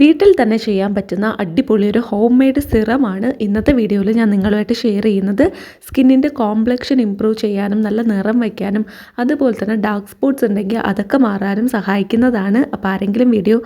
വീട്ടിൽ തന്നെ ചെയ്യാൻ പറ്റുന്ന അടിപൊളി ഒരു ഹോം മെയ്ഡ് സിറമാണ് ഇന്നത്തെ വീഡിയോയിൽ ഞാൻ നിങ്ങളുമായിട്ട് ഷെയർ ചെയ്യുന്നത്. സ്കിന്നിൻ്റെ കോംപ്ലക്ഷൻ ഇമ്പ്രൂവ് ചെയ്യാനും നല്ല നിറം വയ്ക്കാനും അതുപോലെ തന്നെ ഡാർക്ക് സ്പോട്ട്സ് ഉണ്ടെങ്കിൽ അതൊക്കെ മാറാനും സഹായിക്കുന്നതാണ്. അപ്പോൾ ആരെങ്കിലും വീഡിയോ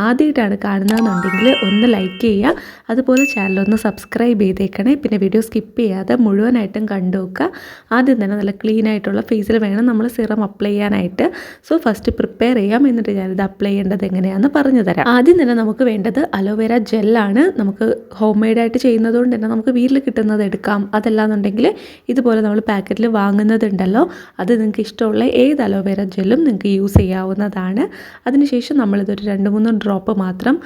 ആദ്യമായിട്ടാണ് കാണുന്നതെന്നുണ്ടെങ്കിൽ ഒന്ന് ലൈക്ക് ചെയ്യുക, അതുപോലെ ചാനലൊന്ന് സബ്സ്ക്രൈബ് ചെയ്തേക്കണേ. പിന്നെ വീഡിയോ സ്കിപ്പ് ചെയ്യാതെ മുഴുവനായിട്ടും കണ്ടു നോക്കുക. ആദ്യം തന്നെ നല്ല ക്ലീൻ ആയിട്ടുള്ള ഫേസിൽ വേണം നമ്മൾ സിറം അപ്ലൈ ചെയ്യാനായിട്ട്. സോ ഫസ്റ്റ് പ്രിപ്പയർ ചെയ്യാം, എന്നിട്ട് ഞാനിത് അപ്ലൈ ചെയ്യേണ്ടത് എങ്ങനെയാണെന്ന് പറഞ്ഞു തരാം. ആദ്യം തന്നെ നമുക്ക് വേണ്ടത് അലോവേര ജെല്ലാണ്. നമുക്ക് ഹോം മെയ്ഡായിട്ട് ചെയ്യുന്നത് കൊണ്ട് തന്നെ നമുക്ക് വീട്ടിൽ കിട്ടുന്നത് എടുക്കാം. അതല്ലാന്നുണ്ടെങ്കിൽ ഇതുപോലെ നമ്മൾ പാക്കറ്റിൽ വാങ്ങുന്നതുണ്ടല്ലോ, അത് നിങ്ങൾക്ക് ഇഷ്ടമുള്ള ഏത് അലോവേര ജെല്ലും നിങ്ങൾക്ക് യൂസ് ചെയ്യാവുന്നതാണ്. അതിനുശേഷം നമ്മളിതൊരു 2-3 ഡ്രോപ്പ് മാത്രം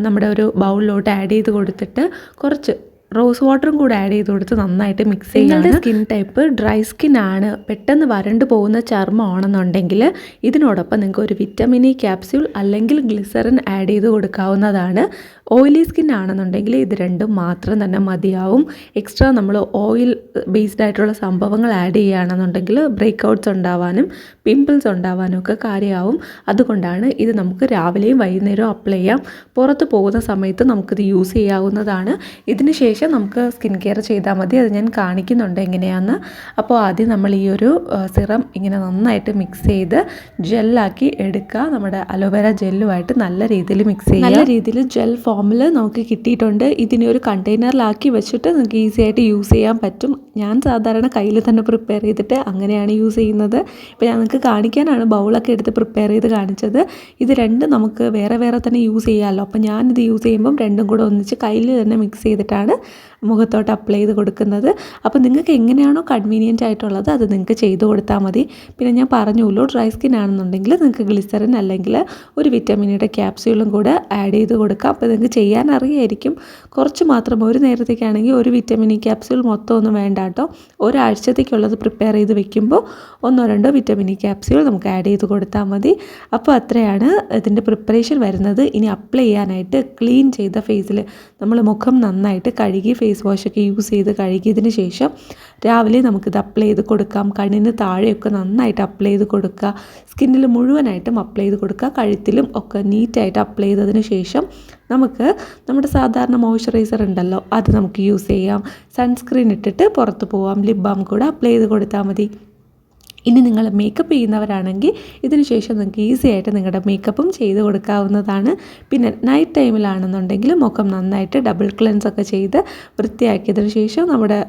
നമ്മുടെ ഒരു ബൗളിലോട്ട് ആഡ് ചെയ്ത് കൊടുത്തിട്ട് കുറച്ച് റോസ് വാട്ടറും കൂടെ ആഡ് ചെയ്ത് കൊടുത്ത് നന്നായിട്ട് മിക്സ് ചെയ്യുക. നിങ്ങളുടെ സ്കിൻ ടൈപ്പ് ഡ്രൈ സ്കിൻ ആണ്, പെട്ടെന്ന് വരണ്ടു പോകുന്ന ചർമ്മമാണെന്നുണ്ടെങ്കിൽ ഇതിനോടൊപ്പം നിങ്ങൾക്ക് ഒരു വിറ്റമിൻ ഇ ക്യാപ്സ്യൂൾ അല്ലെങ്കിൽ ഗ്ലിസറിൻ ആഡ് ചെയ്ത് കൊടുക്കാവുന്നതാണ്. ഓയിലി സ്കിൻ ആണെന്നുണ്ടെങ്കിൽ ഇത് രണ്ടും മാത്രം തന്നെ മതിയാവും. എക്സ്ട്രാ നമ്മൾ ഓയിൽ ബേസ്ഡ് ആയിട്ടുള്ള സംഭവങ്ങൾ ആഡ് ചെയ്യുകയാണെന്നുണ്ടെങ്കിൽ ബ്രേക്ക് ഔട്ട്സ് ഉണ്ടാവാനും പിമ്പിൾസ് ഉണ്ടാവാനും ഒക്കെ കാര്യമാവും. അതുകൊണ്ടാണ് ഇത് നമുക്ക് രാവിലെയും വൈകുന്നേരവും അപ്ലൈ ചെയ്യാം. പുറത്ത് പോകുന്ന സമയത്ത് നമുക്കിത് യൂസ് ചെയ്യാവുന്നതാണ്. ഇതിന് ശേഷം നമുക്ക് സ്കിൻ കെയർ ചെയ്താൽ മതി. അത് ഞാൻ കാണിക്കുന്നുണ്ട് എങ്ങനെയാണെന്ന്. അപ്പോൾ ആദ്യം നമ്മൾ ഈ ഒരു സിറം ഇങ്ങനെ നന്നായിട്ട് മിക്സ് ചെയ്ത് ജെല്ലാക്കി എടുക്കുക. നമ്മുടെ അലോവേര ജെല്ലുമായിട്ട് നല്ല രീതിയിൽ മിക്സ് ചെയ്യുക. നല്ല രീതിയിൽ ജെൽ ഫോമിൽ നമുക്ക് കിട്ടിയിട്ടുണ്ട്. ഇതിനെ ഒരു കണ്ടെയ്നറിലാക്കി വെച്ചിട്ട് നമുക്ക് ഈസി ആയിട്ട് യൂസ് ചെയ്യാൻ പറ്റും. ഞാൻ സാധാരണ കയ്യിൽ തന്നെ പ്രിപ്പയർ ചെയ്തിട്ട് അങ്ങനെയാണ് യൂസ് ചെയ്യുന്നത്. ഇപ്പോൾ ഞാൻ നിങ്ങൾക്ക് കാണിക്കാനാണ് ബൗളൊക്കെ എടുത്ത് പ്രിപ്പയർ ചെയ്ത് കാണിച്ചത്. ഇത് രണ്ടും നമുക്ക് വേറെ വേറെ തന്നെ യൂസ് ചെയ്യാമല്ലോ. അപ്പോൾ ഞാനിത് യൂസ് ചെയ്യുമ്പം രണ്ടും കൂടെ ഒന്നിച്ച് കയ്യിൽ തന്നെ മിക്സ് ചെയ്തിട്ടാണ് മുഖത്തോട്ട് അപ്ലൈ ചെയ്ത് കൊടുക്കുന്നത്. അപ്പോൾ നിങ്ങൾക്ക് എങ്ങനെയാണോ കൺവീനിയൻ്റ് ആയിട്ടുള്ളത് അത് നിങ്ങൾക്ക് ചെയ്ത് കൊടുത്താൽ മതി. പിന്നെ ഞാൻ പറഞ്ഞുള്ളൂ, ഡ്രൈ സ്കിൻ ആണെന്നുണ്ടെങ്കിൽ നിങ്ങൾക്ക് ഗ്ലിസറിൻ അല്ലെങ്കിൽ ഒരു വിറ്റമിനിയുടെ ക്യാപ്സ്യൂളും കൂടെ ആഡ് ചെയ്ത് കൊടുക്കാം. അപ്പോൾ നിങ്ങൾക്ക് ചെയ്യാൻ അറിയായിരിക്കും. കുറച്ച് മാത്രം, ഒരു നേരത്തേക്കാണെങ്കിൽ ഒരു വിറ്റമിൻ ഇ ക്യാപ്സ്യൂൾ മൊത്തം ഒന്നും വേണ്ട കേട്ടോ. ഒരാഴ്ചത്തേക്കുള്ളത് പ്രിപ്പയർ ചെയ്ത് വെക്കുമ്പോൾ 1-2 വിറ്റമിൻ ഇ ക്യാപ്സ്യൂൾ നമുക്ക് ആഡ് ചെയ്ത് കൊടുത്താൽ മതി. അപ്പോൾ അത്രയാണ് ഇതിൻ്റെ പ്രിപ്പറേഷൻ വരുന്നത്. ഇനി അപ്ലൈ ചെയ്യാനായിട്ട് ക്ലീൻ ചെയ്ത ഫേസിൽ നമ്മൾ മുഖം നന്നായിട്ട് കഴുകി ഫേസ് വാഷൊക്കെ യൂസ് ചെയ്ത് കഴുകിയതിന് ശേഷം രാവിലെ നമുക്കിത് അപ്ലൈ ചെയ്ത് കൊടുക്കാം. കണ്ണിന് താഴെയൊക്കെ നന്നായിട്ട് അപ്ലൈ ചെയ്ത് കൊടുക്കുക. സ്കിന്നിൽ മുഴുവനായിട്ടും അപ്ലൈ ചെയ്ത് കൊടുക്കുക. കഴുത്തിലും ഒക്കെ നീറ്റായിട്ട് അപ്ലൈ ചെയ്തതിന് ശേഷം നമുക്ക് നമ്മുടെ സാധാരണ മോയ്സ്ചറൈസർ ഉണ്ടല്ലോ, അത് നമുക്ക് യൂസ് ചെയ്യാം. സൺസ്ക്രീൻ ഇട്ടിട്ട് പുറത്ത് പോവാം. ലിപ് ബാം കൂടെ അപ്ലൈ ചെയ്ത് കൊടുത്താൽ മതി. ഇനി നിങ്ങൾ മേക്കപ്പ് ചെയ്യുന്നവരാണെങ്കിൽ ഇതിന് ശേഷം നിങ്ങൾക്ക് ഈസി ആയിട്ട് നിങ്ങളുടെ മേക്കപ്പും ചെയ്ത് കൊടുക്കാവുന്നതാണ്. പിന്നെ നൈറ്റ് ടൈമിലാണെന്നുണ്ടെങ്കിൽ മുഖം നന്നായിട്ട് ഡബിൾ ക്ലെൻസ് ഒക്കെ ചെയ്ത് വൃത്തിയാക്കിയതിന് ശേഷം നമ്മുടെ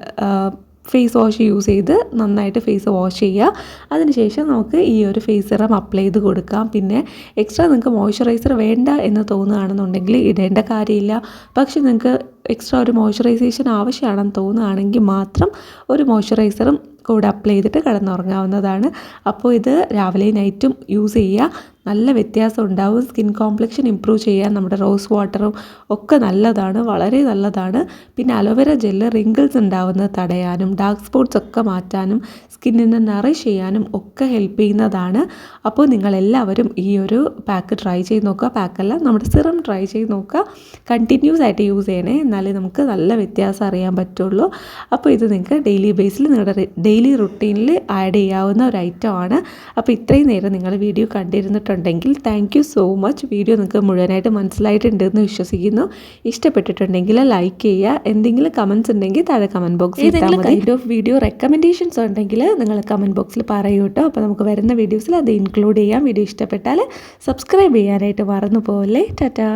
ഫേസ് വാഷ് യൂസ് ചെയ്ത് നന്നായിട്ട് ഫേസ് വാഷ് ചെയ്യുക. അതിനുശേഷം നമുക്ക് ഈ ഒരു ഫേസ് സിറം അപ്ലൈ ചെയ്ത് കൊടുക്കാം. പിന്നെ എക്സ്ട്രാ നിങ്ങൾക്ക് മോയ്സ്ചറൈസർ വേണ്ട എന്ന് തോന്നുകയാണെന്നുണ്ടെങ്കിൽ ഇടേണ്ട കാര്യമില്ല. പക്ഷെ നിങ്ങൾക്ക് എക്സ്ട്രാ ഒരു മോയ്സ്ചറൈസേഷൻ ആവശ്യമാണെന്ന് തോന്നുകയാണെങ്കിൽ മാത്രം ഒരു മോയ്സ്ചറൈസറും കൂടെ അപ്ലൈ ചെയ്തിട്ട് കിടന്നുറങ്ങാവുന്നതാണ്. അപ്പോൾ ഇത് രാവിലെയും നൈറ്റും യൂസ് ചെയ്യുക. നല്ല വ്യത്യാസം ഉണ്ടാവും. സ്കിൻ കോംപ്ലക്ഷൻ ഇമ്പ്രൂവ് ചെയ്യാൻ നമ്മുടെ റോസ് വാട്ടറും ഒക്കെ നല്ലതാണ്, വളരെ നല്ലതാണ്. പിന്നെ അലോവേര ജെല്ല് റിങ്കിൾസ് ഉണ്ടാവുന്നത് തടയാനും ഡാർക്ക് സ്പോട്ട്സ് ഒക്കെ മാറ്റാനും സ്കിന്നിനെ നറിഷ് ചെയ്യാനും ഒക്കെ ഹെൽപ്പ് ചെയ്യുന്നതാണ്. അപ്പോൾ നിങ്ങളെല്ലാവരും ഈ ഒരു പാക്ക് ട്രൈ ചെയ്ത് നോക്കുക. പാക്കല്ല, നമ്മുടെ സിറം ട്രൈ ചെയ്ത് നോക്കുക. കണ്ടിന്യൂസ് ആയിട്ട് യൂസ് ചെയ്യണേ, എന്നാലേ നമുക്ക് നല്ല വ്യത്യാസം അറിയാൻ പറ്റുള്ളൂ. അപ്പോൾ ഇത് നിങ്ങൾക്ക് ഡെയിലി ബേസിൽ നിങ്ങളുടെ ഡെയിലി റുട്ടീനിൽ ആഡ് ചെയ്യാവുന്ന ഒരു ഐറ്റമാണ്. അപ്പോൾ ഇത്രയും നേരം നിങ്ങൾ വീഡിയോ കണ്ടിരുന്നിട്ടുണ്ടെങ്കിൽ thank you so much. Video നിങ്ങൾക്ക് മുഴുവനായിട്ട് മനസ്സിലായിട്ടുണ്ടെന്ന് വിശ്വസിക്കുന്നു. ഇഷ്ടപ്പെട്ടിട്ടുണ്ടെങ്കിൽ ലൈക്ക് ചെയ്യുക. എന്തെങ്കിലും കമൻറ്റ്സ് ഉണ്ടെങ്കിൽ താഴെ കമൻറ്റ് ബോക്സിൽ ഏതെങ്കിലും കൈൻഡ് ഓഫ് വീഡിയോ റെക്കമെൻഡേഷൻസ് ഉണ്ടെങ്കിൽ നിങ്ങൾ കമൻറ്റ് ബോക്സിൽ പറയൂ കേട്ടോ. അപ്പോൾ നമുക്ക് വരുന്ന വീഡിയോസിൽ അത് ഇൻക്ലൂഡ് ചെയ്യാം. വീഡിയോ ഇഷ്ടപ്പെട്ടാൽ സബ്സ്ക്രൈബ് ചെയ്യാനായിട്ട് മറന്നു പോകല്ലേ. ടാറ്റാ.